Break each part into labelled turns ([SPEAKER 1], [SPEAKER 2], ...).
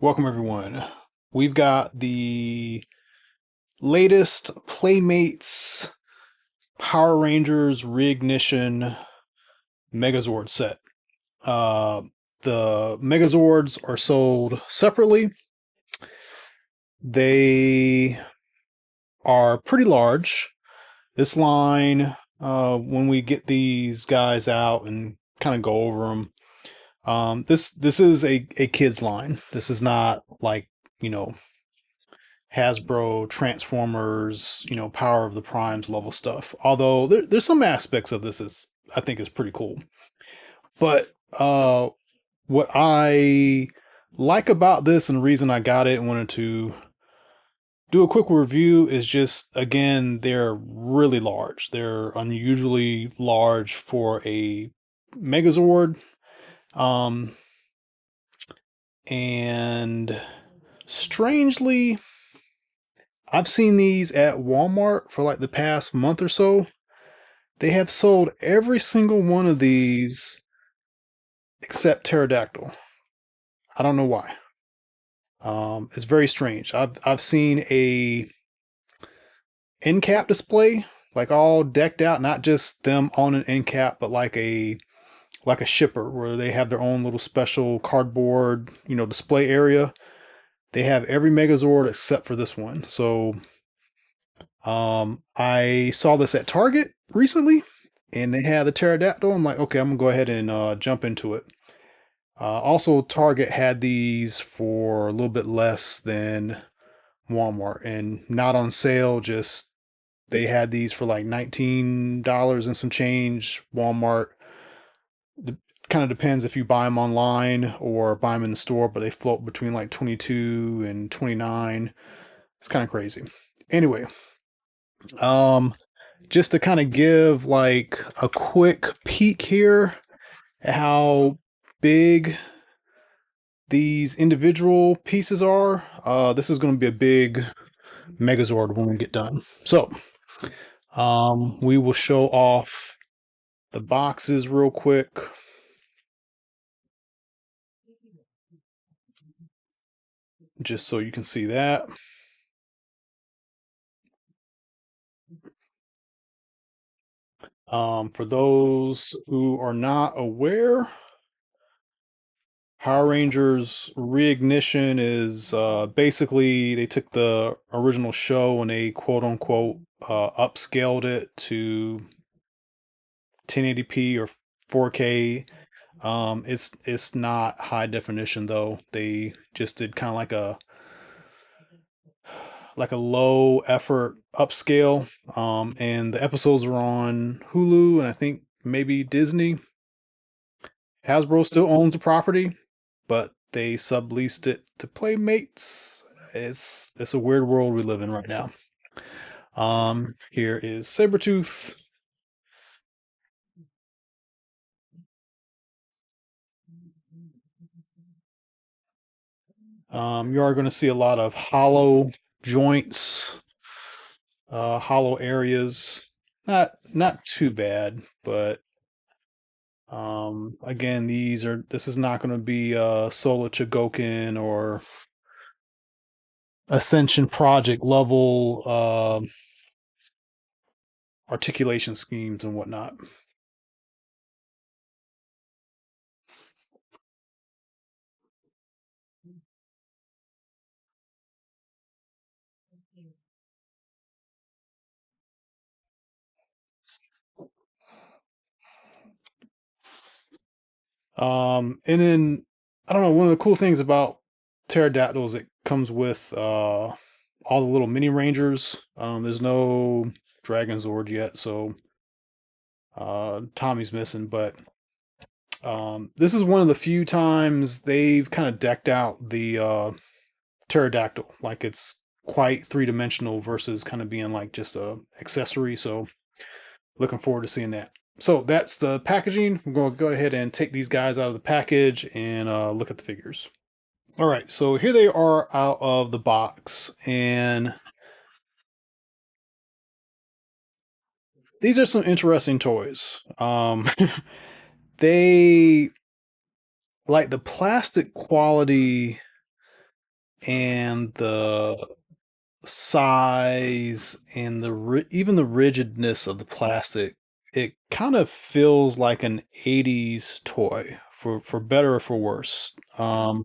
[SPEAKER 1] Welcome, everyone. We've got the latest Playmates Power Rangers Reignition Megazord set. Uh, the Megazords are sold separately. They are pretty large. This line, when we get these guys out and kind of go over them, this is a kids line. This is not like, you know, Hasbro, Transformers, Power of the Primes level stuff. Although there's some aspects of this is I think is pretty cool. But what I like about this and the reason I got it and wanted to do a quick review is just again they're really large. They're unusually large for a Megazord. Um, and strangely, I've seen these at Walmart for like the past month or so. They have sold every single one of these except pterodactyl. I don't know why. It's very strange. I've seen a end cap display, like all decked out, not just them on an end cap, but like a shipper where they have their own little special cardboard, display area. They have every Megazord except for this one. So I saw this at Target recently, and they had the pterodactyl. I'm like, okay, I'm gonna go ahead and jump into it. Also, Target had these for a little bit less than Walmart, and not on sale. Just they had these for like $19 and some change. Walmart. It kind of depends if you buy them online or buy them in the store, but they float between like 22 and 29. It's kind of crazy. Anyway, um, just to kind of give like a quick peek here at how big these individual pieces are. This is going to be a big Megazord when we get done. So, we will show off the boxes real quick. Just so you can see that. For those who are not aware, Power Rangers Reignition is basically they took the original show and they quote unquote upscaled it to 1080p or 4K. It's not high definition though. They just did kind of like a low effort upscale. And the episodes are on Hulu and I think maybe Disney. Hasbro still owns the property, but they subleased it to Playmates. It's a weird world we live in right now. Here is Sabretooth. You are going to see a lot of hollow joints, hollow areas. Not too bad, but again, this is not going to be Solar Chogokin or Ascension Project level articulation schemes and whatnot. And then I don't know, one of the cool things about Pterodactyls it comes with all the little mini rangers. There's no Dragon Zord yet, so Tommy's missing, but this is one of the few times they've kind of decked out the pterodactyl, like it's quite three-dimensional versus kind of being like just a accessory. So looking forward to seeing that. So that's the packaging. We're going to go ahead and take these guys out of the package and look at the figures. All right, so here they are out of the box, and these are some interesting toys. They like the plastic quality and the size and even the rigidness of the plastic, it kind of feels like an 80s toy for better or for worse. To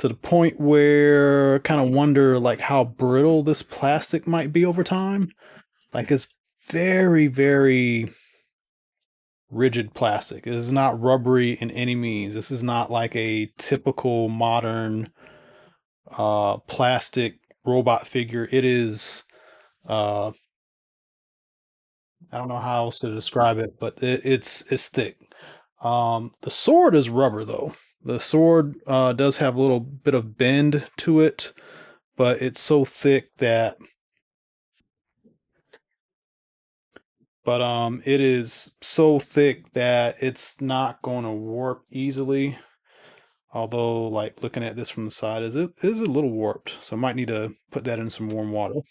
[SPEAKER 1] the point where I kind of wonder like how brittle this plastic might be over time. Like it's very, very rigid plastic. It is not rubbery in any means. This is not like a typical modern plastic robot figure. It is uh I don't know how else to describe it, but it's thick. The sword is rubber though. The sword does have a little bit of bend to it, but it's so thick that it is so thick that it's not going to warp easily. Although, like looking at this from the side, it is a little warped, so I might need to put that in some warm water.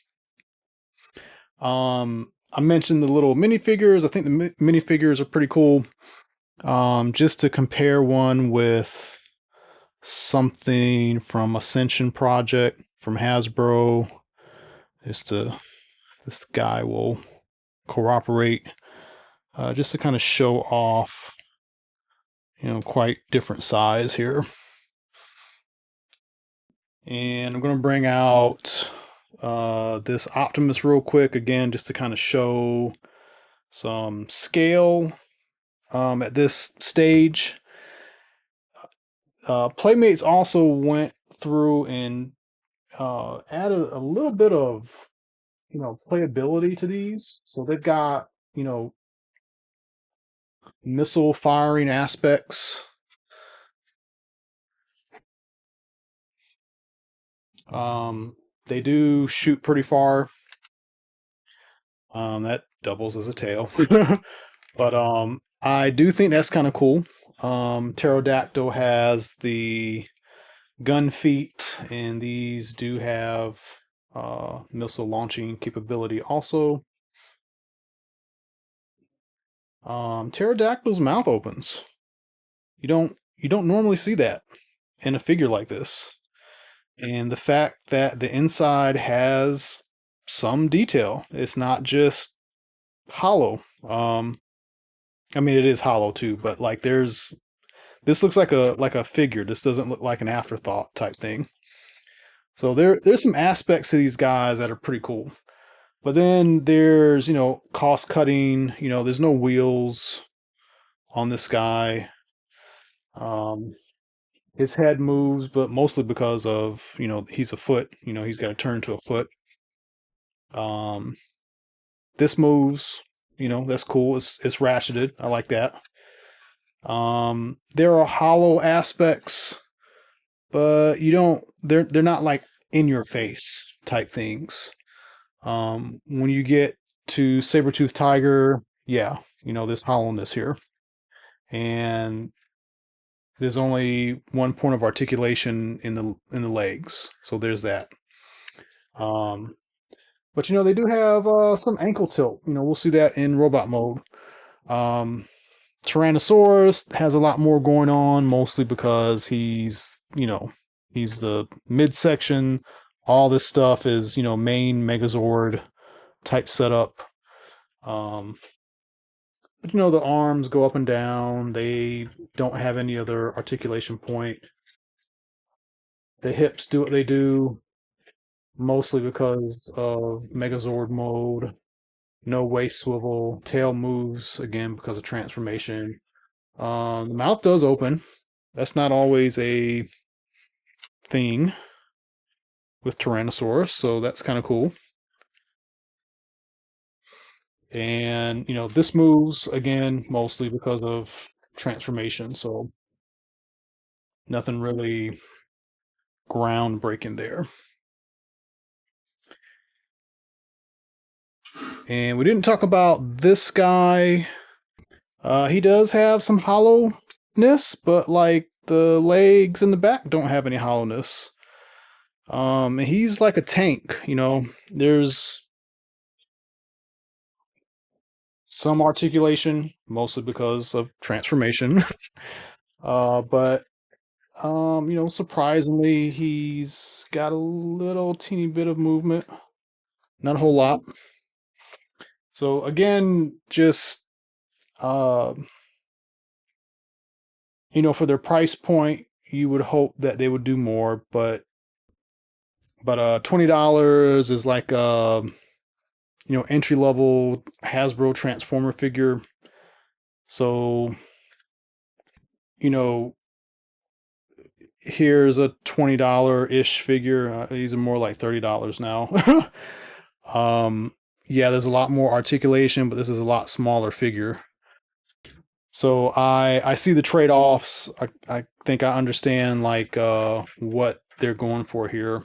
[SPEAKER 1] I mentioned the little minifigures. I think the minifigures are pretty cool. Just to compare one with something from Ascension Project from Hasbro, just to this guy will cooperate, just to kind of show off, quite different size here. And I'm going to bring out this Optimus real quick again, just to kind of show some scale at this stage. Playmates also went through and added a little bit of playability to these. So they've got missile firing aspects. They do shoot pretty far. That doubles as a tail. But I do think that's kind of cool. Pterodactyl has the gun feet, and these do have missile launching capability also. Pterodactyl's mouth opens. You don't normally see that in a figure like this. And the fact that the inside has some detail. It's not just hollow. I mean it is hollow too, but like this looks like a figure. This doesn't look like an afterthought type thing. So there's some aspects to these guys that are pretty cool. But then there's, cost cutting, there's no wheels on this guy. Um, his head moves, but mostly because of, he's a foot, he's got to turn to a foot. Um, this moves, that's cool. It's ratcheted. I like that. There are hollow aspects, but they're not like in your face type things. When you get to Sabertooth Tiger, yeah, there's hollowness here. And there's only one point of articulation in the legs. So there's that. Um, but they do have some ankle tilt. We'll see that in robot mode. Um, Tyrannosaurus has a lot more going on, mostly because he's the midsection. All this stuff is, main Megazord type setup. But the arms go up and down. They don't have any other articulation point. The hips do what they do, mostly because of Megazord mode. No waist swivel. Tail moves again because of transformation. The mouth does open. That's not always a thing with Tyrannosaurus, so that's kind of cool. And this moves again mostly because of transformation, so nothing really groundbreaking there. And we didn't talk about this guy. He does have some hollowness, but like the legs and the back don't have any hollowness. He's like a tank, There's some articulation, mostly because of transformation. But Surprisingly, he's got a little teeny bit of movement, not a whole lot. So again, just uh, for their price point, you would hope that they would do more, but $20 is like entry level Hasbro Transformer figure. So, you know, here's a $20-ish figure. These are more like $30 now. um, yeah, there's a lot more articulation, but this is a lot smaller figure. So I see the trade-offs. I think I understand like what they're going for here.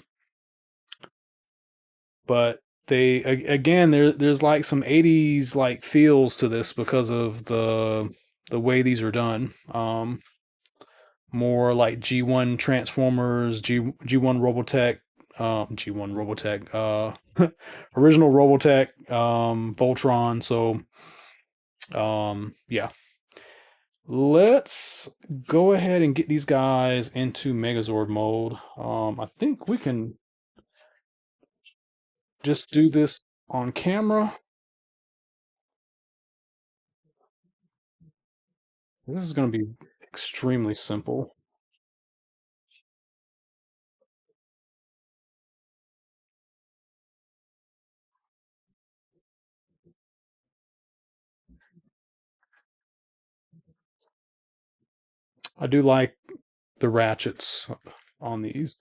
[SPEAKER 1] But again, there's like some 80s like feels to this because of the way these are done. More like G1 Transformers, G1 Robotech, G1 Robotech, original Robotech, Voltron. So yeah, let's go ahead and get these guys into Megazord mode. I think we can just do this on camera. This is going to be extremely simple. I do like the ratchets on these.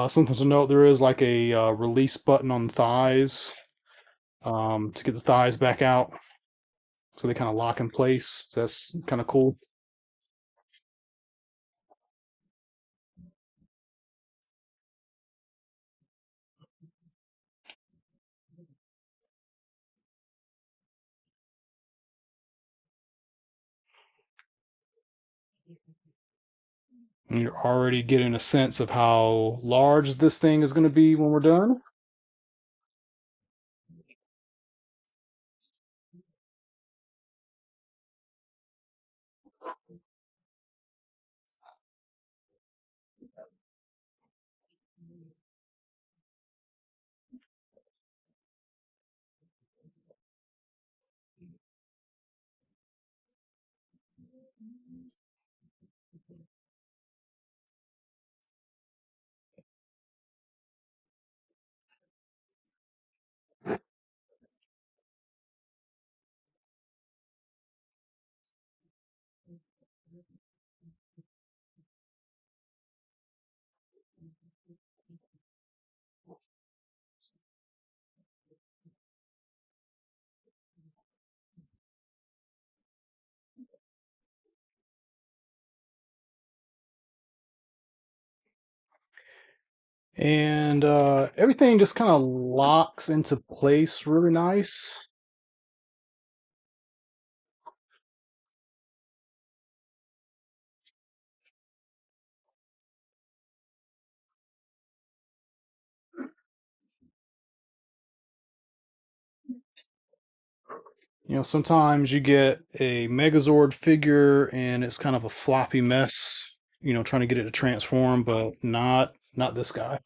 [SPEAKER 1] Something to note: there is like a release button on the thighs to get the thighs back out, so they kind of lock in place. So that's kind of cool. And you're already getting a sense of how large this thing is going to be when we're done. And everything just kind of locks into place really nice. Sometimes you get a Megazord figure and it's kind of a floppy mess, trying to get it to transform, but not this guy.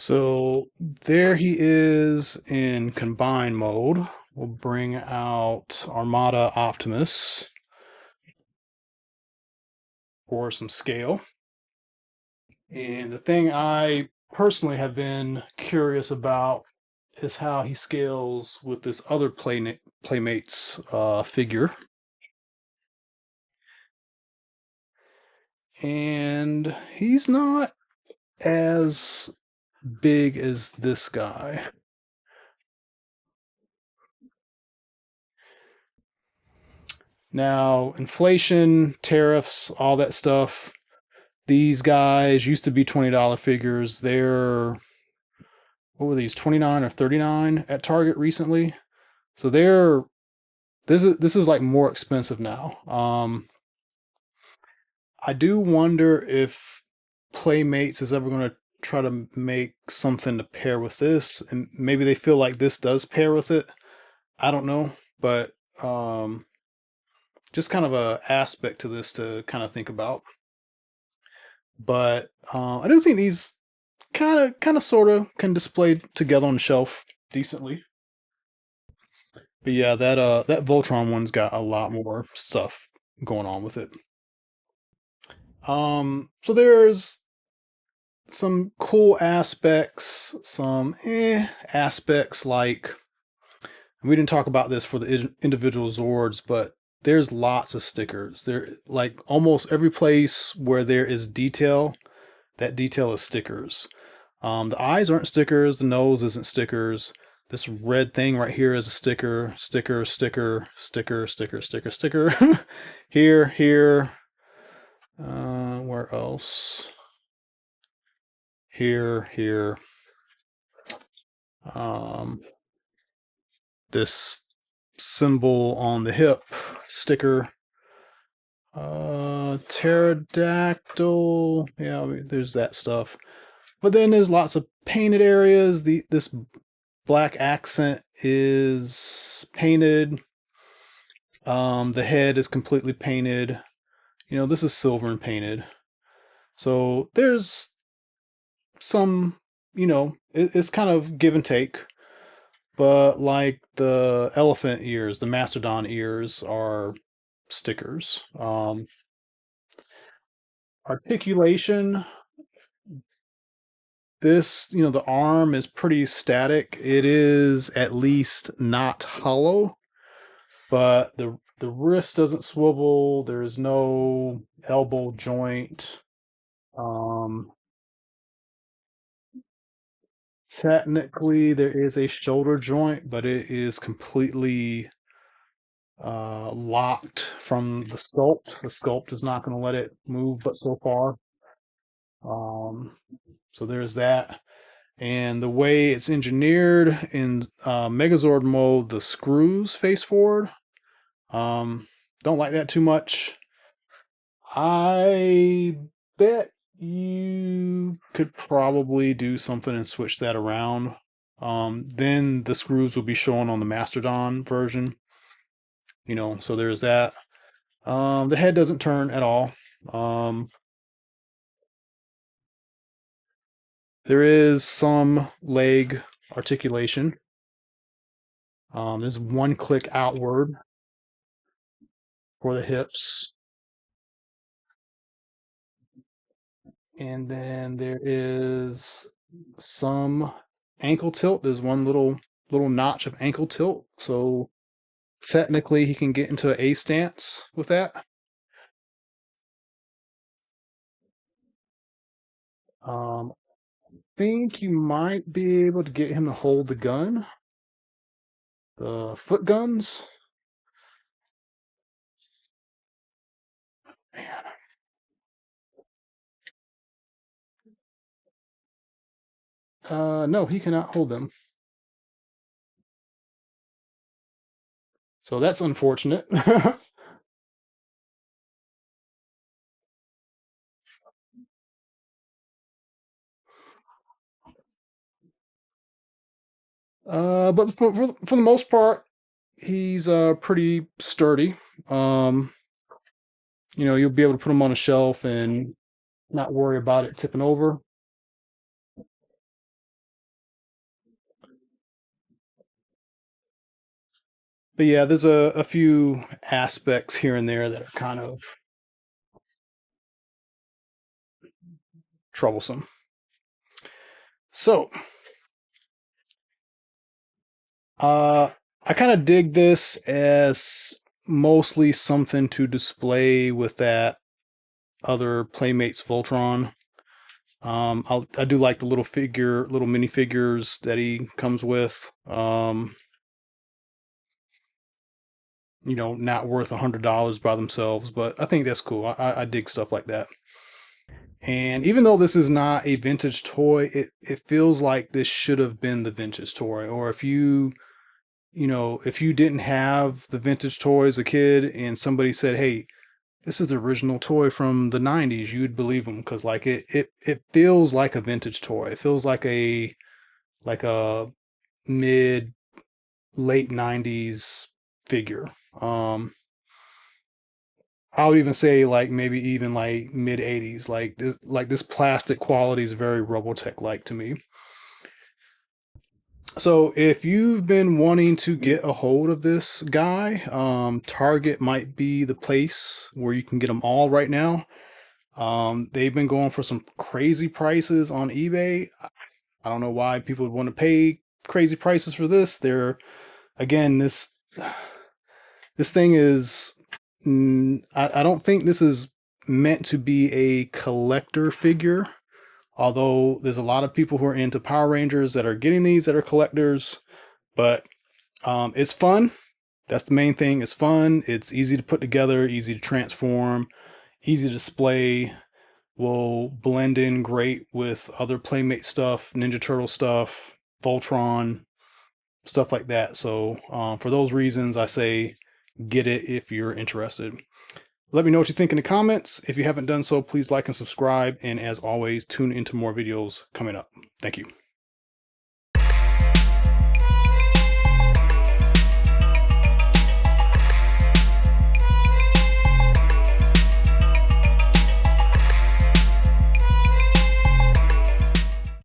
[SPEAKER 1] So there he is in combine mode. We'll bring out Armada Optimus for some scale. And the thing I personally have been curious about is how he scales with this other Playmates figure. And he's not as big as this guy. Now, inflation, tariffs, all that stuff. These guys used to be $20 figures. They're, what were these, 29 or 39 at Target recently? So they're, this is like more expensive now. I do wonder if Playmates is ever going to try to make something to pair with this, and maybe they feel like this does pair with it. I don't know, but just kind of a aspect to this to kind of think about. But I do think these kind of sort of can display together on the shelf decently. But yeah, that Voltron one's got a lot more stuff going on with it. So there's some cool aspects, some aspects like we didn't talk about this for the individual Zords, but there's lots of stickers. There, like almost every place where there is detail, that detail is stickers. The eyes aren't stickers. The nose isn't stickers. This red thing right here is a sticker, sticker, sticker, sticker, sticker, sticker, sticker. Here. Where else? Here. Um, this symbol on the hip, sticker. Pterodactyl. Yeah, I mean, there's that stuff. But then there's lots of painted areas. This black accent is painted. The head is completely painted. This is silver and painted. So there's some, it's kind of give and take. But like the elephant ears, the mastodon ears are stickers. Articulation, the arm is pretty static. It is at least not hollow, but the wrist doesn't swivel. There's no elbow joint. Um, Technically, there is a shoulder joint, but it is completely locked from the sculpt. The sculpt is not going to let it move, but so far. Um, so there's that. And the way it's engineered in Megazord mode, the screws face forward. Um, don't like that too much. I bet you could probably do something and switch that around. Then the screws will be shown on the Mastodon version. So there's that. The head doesn't turn at all. Um, there is some leg articulation. There's one click outward for the hips. And then there is some ankle tilt. There's one little notch of ankle tilt. So technically he can get into an A stance with that. Think you might be able to get him to hold the gun. The foot guns. Man. No, he cannot hold them. So that's unfortunate. But for the most part, he's pretty sturdy. Um, you'll be able to put him on a shelf and not worry about it tipping over. But yeah, there's a few aspects here and there that are kind of troublesome. So, uh, I kind of dig this as mostly something to display with that other Playmates Voltron. I do like the little mini figures that he comes with. Not worth $100 by themselves, but I think that's cool. I dig stuff like that. And even though this is not a vintage toy, it feels like this should have been the vintage toy. Or if you didn't have the vintage toy as a kid and somebody said, "Hey, this is the original toy from the 90s," you'd believe them because like it feels like a vintage toy. It feels like a mid late 90s figure. I would even say like maybe even like mid 80s. Like this plastic quality is very Robotech like to me. So if you've been wanting to get a hold of this guy, Target might be the place where you can get them all right now. They've been going for some crazy prices on eBay. I don't know why people would want to pay crazy prices for this. Again, this thing is, I don't think this is meant to be a collector figure. Although there's a lot of people who are into Power Rangers that are getting these that are collectors, but it's fun. That's the main thing. It's fun. It's easy to put together, easy to transform, easy to display. Will blend in great with other Playmate stuff, Ninja Turtle stuff, Voltron, stuff like that. So for those reasons, I say get it if you're interested. Let me know what you think in the comments. If you haven't done so, please like and subscribe. And as always, tune into more videos coming up. Thank you.